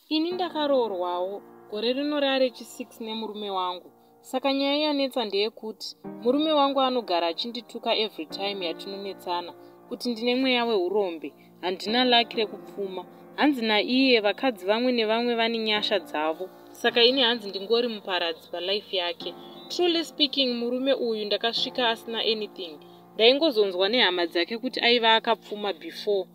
Ini ndakaroorwawo gore rino rechi6 nemurume wangu. Saka nyaya yanetsa ndeyekuti murume wangu anogara achindituka every time yatinonetsana kuti ndine mweya weurombe, handina laki rekupfuma. Hanzi naiye vakadzi vamwe nevamwe vane nyasha dzavo, saka ini hanzi ndingori muparadzi palife yake. Truly speaking, murume uyu ndakasvika asina anything. Ndaingozonzwa nehama dzake kuti aiva akapfuma before,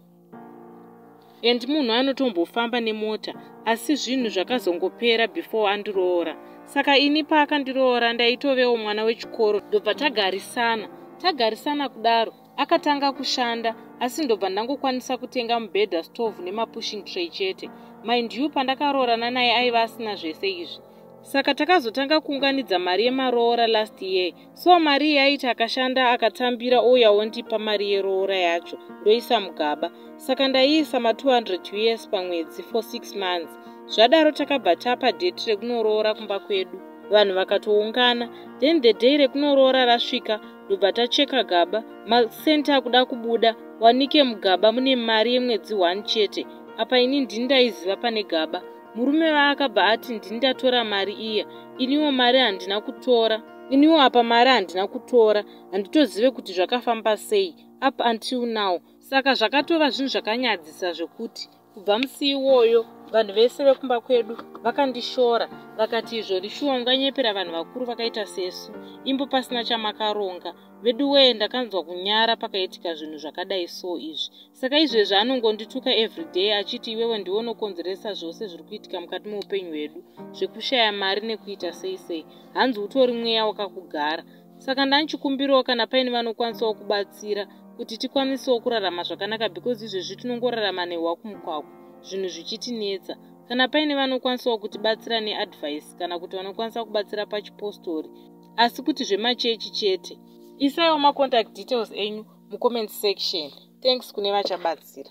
and munhu anotombofamba nemota, asi zvinhu zvakazongopera before andiroora. Saka ini paakandiroora ndaitovewo mwana wechikoro, ndobva tagarisana kudaro. Akatanga kushanda, asi ndobva ndangokwanisa kutenga mubhedha, stove nemapushing tray chete. Mind you, pandakaroorana naye aiva asina zvese izvi. Saka takazotanga kuunganidza mari yemaroora last year. So mari yaiti akashanda akatambira ouya wondipa mari yeroora yacho, ndoisa mugaba. Saka ndaiisa ma200 US pamwedzi for 6 months. Zvadaro takabva tapa date rekunorora kumba kwedu. Vanhu vakatoungana, then the day rekunorora rasvika, ndobva tacheka gaba, masenti akuda kubuda, wanike mugaba mune mari yemwedzi 1 chete. Apa ini ndini ndaiziva pane gaba. Murume vaakabva ati ndini ndatora mari iya, iniwo mari handina kutora. Iniwo apa mari handina kutora, handitozive kuti zvakafamba sei up until now. Saka zvakatova zvinhu zvakanyadzisa zvekuti kubva musi iwoyo vanhu vese vekumba kwedu vakandishora, vakati izvori shuwa unganyepera vanhu vakuru vakaita sesu, imbo pasina chamakaronga. Vedu weye, ndakanzwa kunyara pakaitika zvinhu zvakadai so izvi. Saka izvezvi anongondituka everyday achiti iwewe ndiwe unokonzeresa zvose zviri kuitika mukati muupenyu hwedu, zvekushaya mari nekuita sei. Hanzi utori mweya wakakugara. Saka ndanchikumbirawo kana paine vanokwanisawo kubatsira kuti tikwanisewo kurarama zvakanaka, because izvezvi tinongorarama nehwa kumukwaku, zvinhu zvichitinetsa. Kana paine vanokwanisawo kutibatsira neadvice, kana kuti vanokwanisa kubatsira pachipostori, asi kuti zvemachechi chete, isaiwo macontact details enyu mucomment section. Thanks kune vachabatsira.